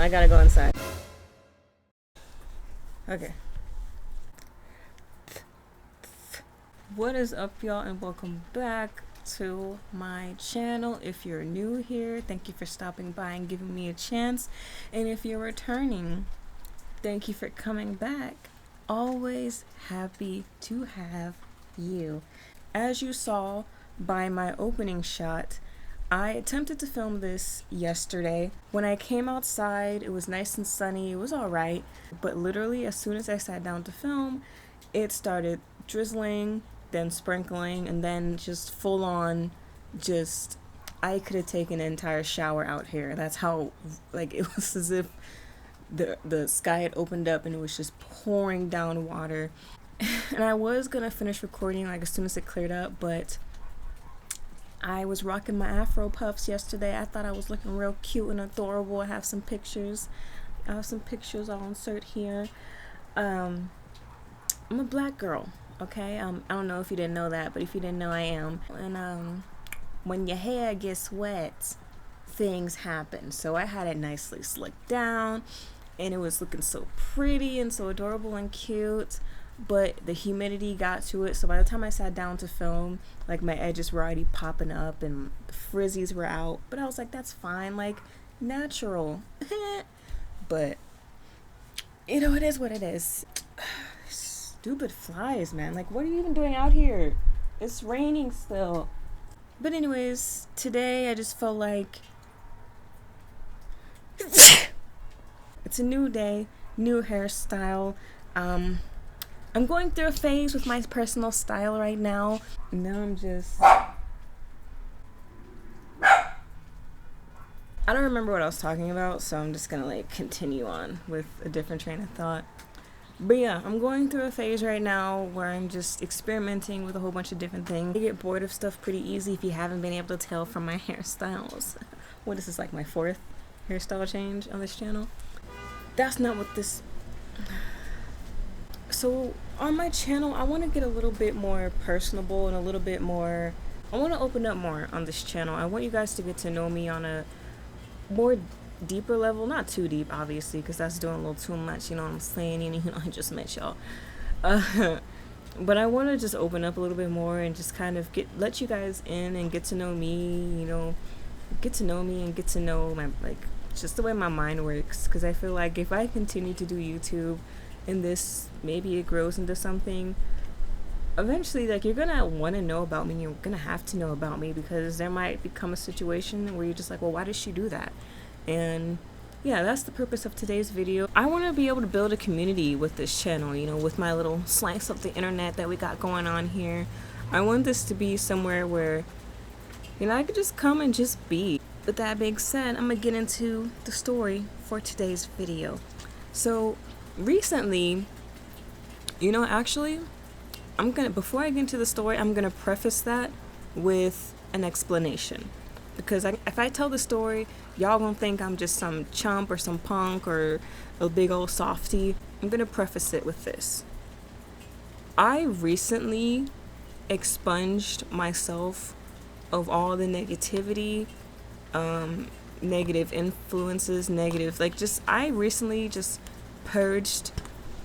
I gotta go inside. Okay. What is up, y'all, and welcome back to my channel. If you're new here, thank you for stopping by and giving me a chance. And if you're returning, thank you for coming back. Always happy to have you. As you saw by my opening shot, I attempted to film this yesterday. When I came outside, it was nice and sunny. It was all right. But literally, as soon as I sat down to film, it started drizzling, then sprinkling, and then just full on, I could have taken an entire shower out here. That's how, like, it was as if the sky had opened up and it was just pouring down water. And I was gonna finish recording like as soon as it cleared up, but I was rocking my afro puffs yesterday. I thought I was looking real cute and adorable. I have some pictures. I'll insert here. I'm a black girl, okay? I don't know if you didn't know that, but if you didn't know, I am. And when your hair gets wet, things happen. So I had it nicely slicked down, and it was looking so pretty and so adorable and cute. But the humidity got to it, so by the time I sat down to film, like, my edges were already popping up and the frizzies were out. But I was like, that's fine, like, natural. But you know, it is what it is. Stupid flies, man. Like, what are you even doing out here? It's raining still. But anyways, today I just felt like it's a new day, new hairstyle. I'm going through a phase with my personal style right now. Now I'm just... I don't remember what I was talking about, so I'm just gonna, like, continue on with a different train of thought. But yeah, I'm going through a phase right now where I'm just experimenting with a whole bunch of different things. I get bored of stuff pretty easy if you haven't been able to tell from my hairstyles. What is this, like my 4th hairstyle change on this channel? That's not what this... So on my channel, I want to get a little bit more personable and a little bit more... I want to open up more on this channel. I want you guys to get to know me on a more deeper level. Not too deep, obviously, because that's doing a little too much, you know what I'm saying? You know, I just met y'all. But I want to just open up a little bit more and just kind of let you guys in and get to know me, you know, get to know me and get to know my, like, just the way my mind works. Because I feel like if I continue to do YouTube and this, maybe it grows into something, eventually, like, you're gonna want to know about me. You're gonna have to know about me, because there might become a situation where you're just like, well, why did she do that? And yeah, that's the purpose of today's video. I want to be able to build a community with this channel, you know, with my little slice of the internet that we got going on here. I want this to be somewhere where, you know, I could just come and just be. With that being said, I'm gonna get into the story for today's video. So recently, you know, actually, before I get into the story, I'm gonna preface that with an explanation, because if I tell the story, y'all gonna think I'm just some chump or some punk or a big old softie. I'm gonna preface it with this. I recently expunged myself of all the negativity, negative influences, I recently just purged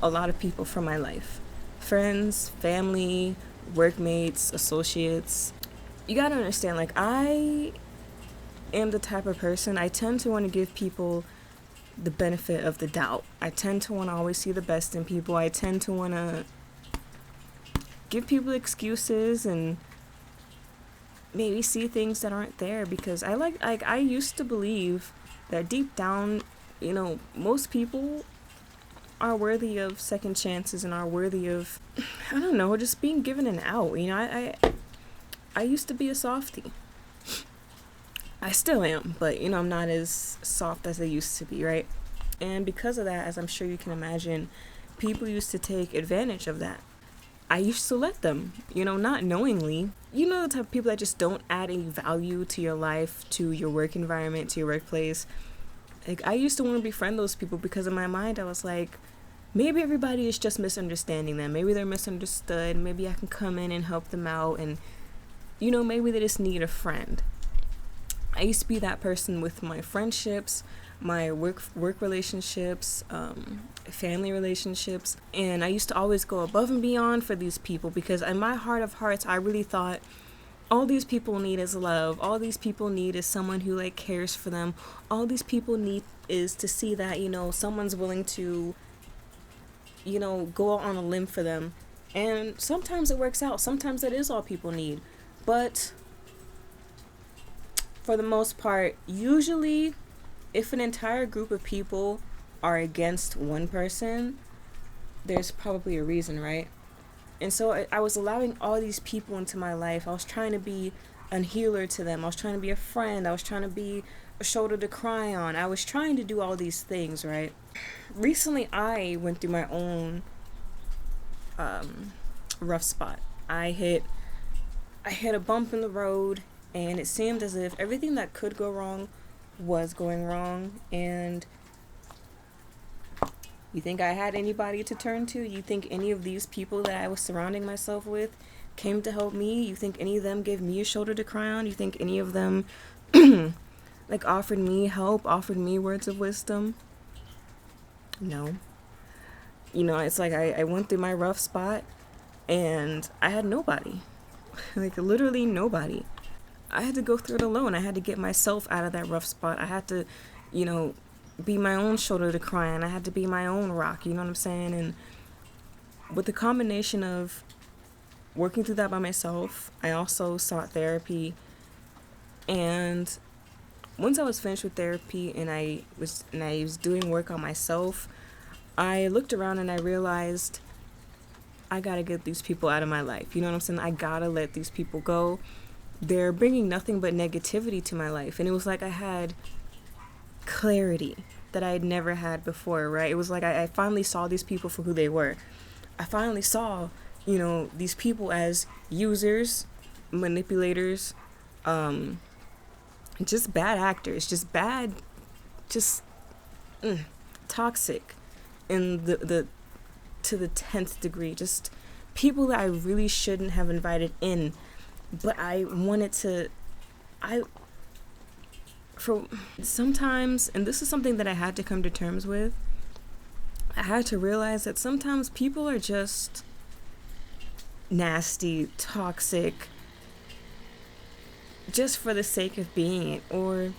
a lot of people from my life. Friends, family, workmates, associates. You gotta understand, like, I am the type of person, I tend to want to give people the benefit of the doubt. I tend to want to always see the best in people. I tend to want to give people excuses and maybe see things that aren't there, because I used to believe that deep down, you know, most people are worthy of second chances and are worthy of, I don't know, just being given an out. You know, I used to be a softie. I still am, but, you know, I'm not as soft as I used to be, right? And because of that, as I'm sure you can imagine, people used to take advantage of that. I used to let them, you know, not knowingly. You know, the type of people that just don't add any value to your life, to your work environment, to your workplace. Like, I used to want to befriend those people because in my mind I was like, maybe everybody is just misunderstanding them. Maybe they're misunderstood. Maybe I can come in and help them out, and, you know, maybe they just need a friend. I used to be that person with my friendships. my work relationships, family relationships. And I used to always go above and beyond for these people, because in my heart of hearts, I really thought all these people need is love. All these people need is someone who like cares for them. All these people need is to see that, you know, someone's willing to, you know, go out on a limb for them. And sometimes it works out. Sometimes that is all people need. But for the most part, usually if an entire group of people are against one person, there's probably a reason, right? And so I was allowing all these people into my life. I was trying to be a healer to them. I was trying to be a friend. I was trying to be a shoulder to cry on. I was trying to do all these things, right? Recently, I went through my own rough spot. I hit a bump in the road, and it seemed as if everything that could go wrong was going wrong. And you think I had anybody to turn to? You think any of these people that I was surrounding myself with came to help me? You think any of them gave me a shoulder to cry on? You think any of them like offered me help, offered me words of wisdom? No. You know, it's like I went through my rough spot and I had nobody. Like literally nobody. I had to go through it alone. I had to get myself out of that rough spot. I had to, you know, be my own shoulder to cry on. I had to be my own rock, you know what I'm saying? And with the combination of working through that by myself, I also sought therapy. And once I was finished with therapy and I was doing work on myself, I looked around and I realized I gotta get these people out of my life. You know what I'm saying? I gotta let these people go. They're bringing nothing but negativity to my life. And it was like I had clarity that I had never had before, right? It was like I finally saw these people for who they were. I finally saw, you know, these people as users, manipulators, just bad actors, just bad, just toxic in the to the 10th degree, just people that I really shouldn't have invited in, but I wanted to, for sometimes, and this is something that I had to come to terms with, I had to realize that sometimes people are just nasty, toxic, just for the sake of being it. Or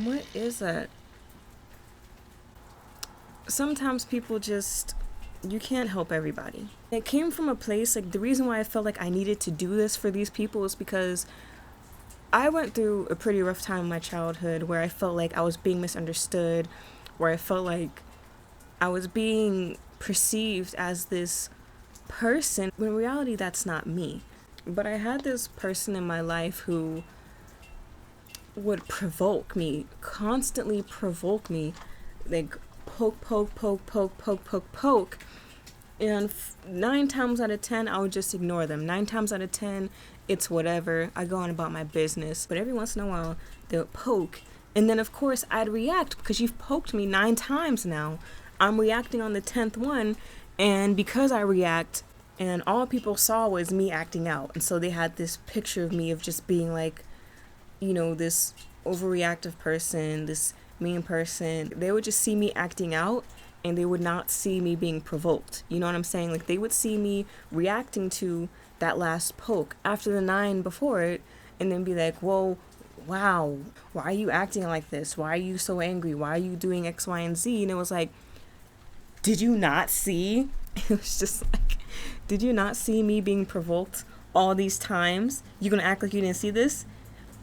what is that? Sometimes people just, you can't help everybody. It came from a place, like the reason why I felt like I needed to do this for these people is because I went through a pretty rough time in my childhood where I felt like I was being misunderstood, where I felt like I was being perceived as this person, when in reality that's not me. But I had this person in my life who would provoke me, constantly provoke me, like poke. And 9 times out of 10, I would just ignore them. 9 times out of 10, it's whatever. I go on about my business. But every once in a while, they would poke. And then, of course, I'd react because you've poked me 9 times now. I'm reacting on the 10th one. And because I react, and all people saw was me acting out. And so they had this picture of me of just being like, you know, this overreactive person, this mean person. They would just see me acting out and they would not see me being provoked. You know what I'm saying? Like they would see me reacting to that last poke after the 9 before it and then be like, whoa, wow, why are you acting like this? Why are you so angry? Why are you doing X, Y, and Z? And it was like, did you not see? It was just like, did you not see me being provoked all these times? You gonna act like you didn't see this?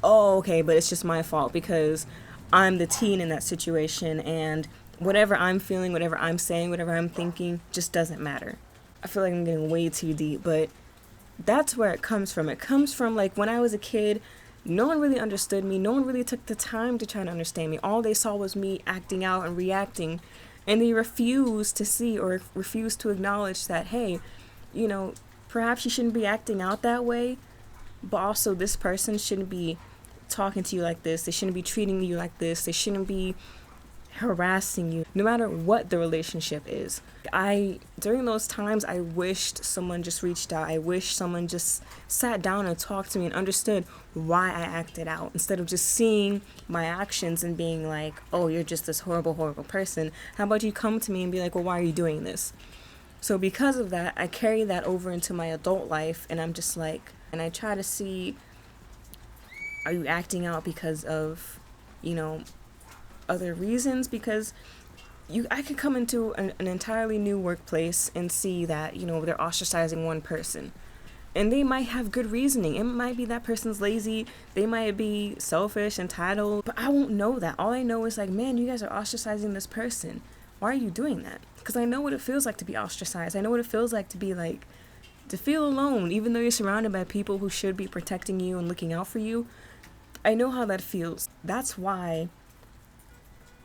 Oh, okay, but it's just my fault because I'm the teen in that situation and whatever I'm feeling, whatever I'm saying, whatever I'm thinking just doesn't matter. I feel like I'm getting way too deep, but that's where it comes from. It comes from like when I was a kid, no one really understood me. No one really took the time to try to understand me. All they saw was me acting out and reacting, and they refused to see or refused to acknowledge that, hey, you know, perhaps you shouldn't be acting out that way, but also this person shouldn't be talking to you like this. They shouldn't be treating you like this. They shouldn't be harassing you, no matter what the relationship is. During those times, I wished someone just reached out. I wish someone just sat down and talked to me and understood why I acted out, instead of just seeing my actions and being like, oh, you're just this horrible, horrible person. How about you come to me and be like, well, why are you doing this? So because of that, I carry that over into my adult life, and I'm just like, and I try to see, are you acting out because of, other reasons? Because I could come into an entirely new workplace and see that, they're ostracizing one person. And they might have good reasoning. It might be that person's lazy. They might be selfish, entitled. But I won't know that. All I know is like, man, you guys are ostracizing this person. Why are you doing that? Because I know what it feels like to be ostracized. I know what it feels like to be like, to feel alone, even though you're surrounded by people who should be protecting you and looking out for you. I know how that feels. That's why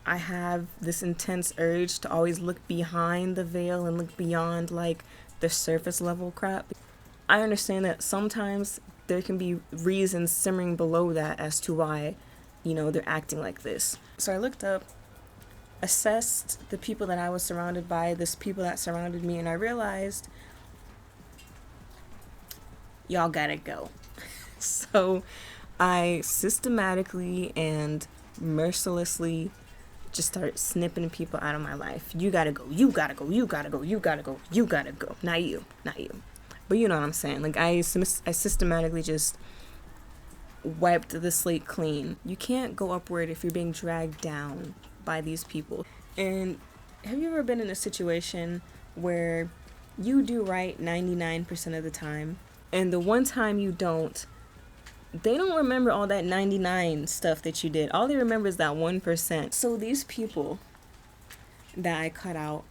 I have this intense urge to always look behind the veil and look beyond like the surface level crap. I understand that sometimes there can be reasons simmering below that as to why, they're acting like this. So I looked up, assessed the people that I was surrounded by, this people that surrounded me, and I realized, y'all gotta go. So I systematically and mercilessly just started snipping people out of my life. You gotta go, you gotta go, you gotta go, you gotta go, you gotta go. Not you. But you know what I'm saying. Like, I systematically just wiped the slate clean. You can't go upward if you're being dragged down by these people. And have you ever been in a situation where you do right 99% of the time, and the one time you don't, they don't remember all that 99 stuff that you did. All they remember is that 1%. So these people that I cut out,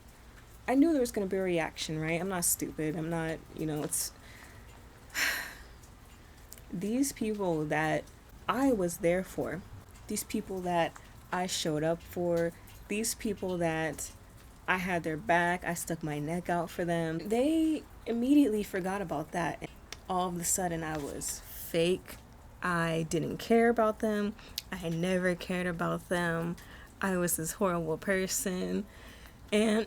I knew there was going to be a reaction, right? I'm not stupid. I'm not, it's... These people that I was there for, these people that I showed up for, these people that I had their back, I stuck my neck out for them, they immediately forgot about that. And all of a sudden, I was fake. I didn't care about them. I never cared about them. I was this horrible person. And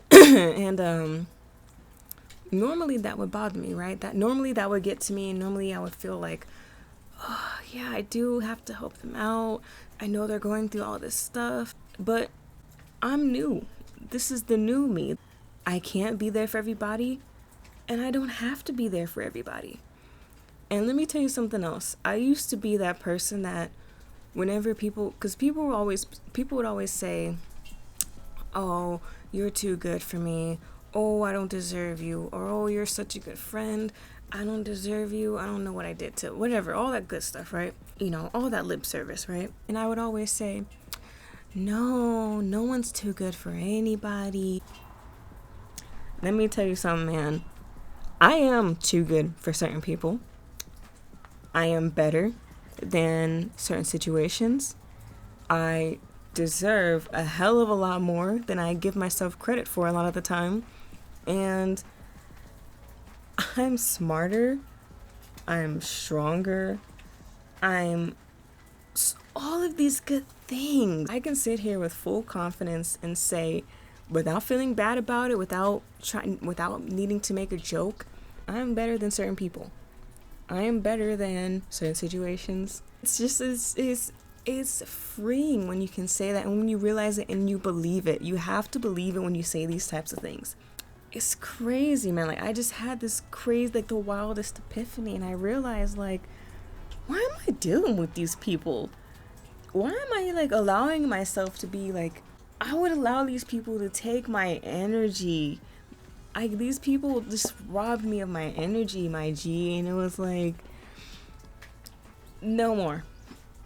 normally that would bother me, right? Normally that would get to me, and normally I would feel like, oh, yeah, I do have to help them out. I know they're going through all this stuff, but I'm new. This is the new me. I can't be there for everybody, and I don't have to be there for everybody. And let me tell you something else. I used to be that person that whenever people would always say, oh, you're too good for me. Oh, I don't deserve you. Or, oh, you're such a good friend. I don't deserve you. I don't know what I did to, whatever, all that good stuff, right? All that lip service, right? And I would always say, no one's too good for anybody. Let me tell you something, man. I am too good for certain people. I am better than certain situations. I deserve a hell of a lot more than I give myself credit for a lot of the time. And I'm smarter. I'm stronger. I'm all of these good things. I can sit here with full confidence and say, without feeling bad about it, without needing to make a joke, I'm better than certain people. I am better than certain situations. It's just, it's freeing when you can say that, and when you realize it and you believe it. You have to believe it when you say these types of things. It's crazy, man. Like, I just had this crazy, like, the wildest epiphany, and I realized, like, why am I dealing with these people? Why am I, like, allowing myself to be, like, I would allow these people to take my energy. These people just robbed me of my energy, my G, and it was like, no more.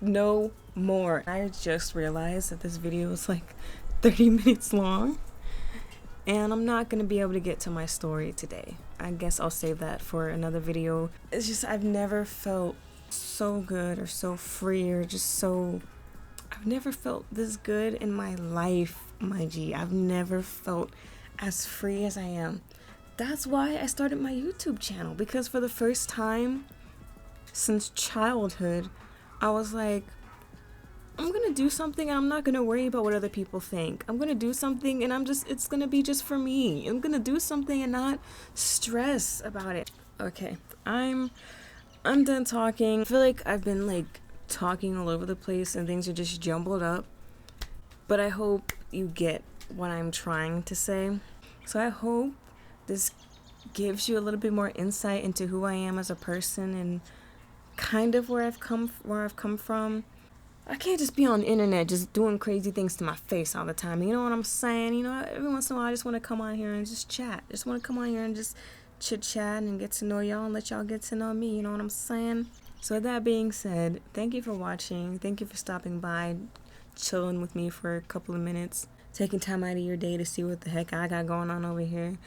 No more. I just realized that this video is like 30 minutes long, and I'm not going to be able to get to my story today. I guess I'll save that for another video. It's just, I've never felt so good or so free or just so... I've never felt this good in my life, my G. I've never felt as free as I am. That's why I started my YouTube channel, because for the first time since childhood, I was like, I'm gonna do something and I'm not gonna worry about what other people think. I'm gonna do something and it's gonna be just for me. I'm gonna do something and not stress about it. Okay, I'm done talking. I feel like I've been like talking all over the place and things are just jumbled up. But I hope you get what I'm trying to say. So I hope this gives you a little bit more insight into who I am as a person and kind of where I've come from. I can't just be on the internet just doing crazy things to my face all the time. You know what I'm saying? You know, every once in a while I just want to come on here and just chat. Just want to come on here and just chit chat and get to know y'all and let y'all get to know me. You know what I'm saying? So with that being said, thank you for watching. Thank you for stopping by, chilling with me for a couple of minutes, taking time out of your day to see what the heck I got going on over here.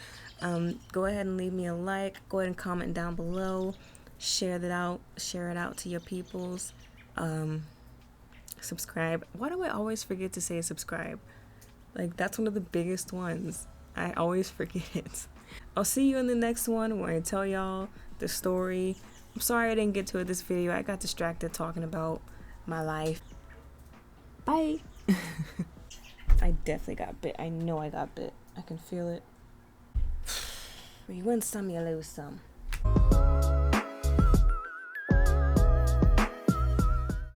Go ahead and leave me a like. Go ahead and comment down below. Share it out to your peoples. Subscribe. Why do I always forget to say subscribe? Like, that's one of the biggest ones. I always forget. I'll see you in the next one where I tell y'all the story. I'm sorry I didn't get to it this video. I got distracted talking about my life. Bye. I definitely got bit. I know I got bit. I can feel it. You win some, you lose some.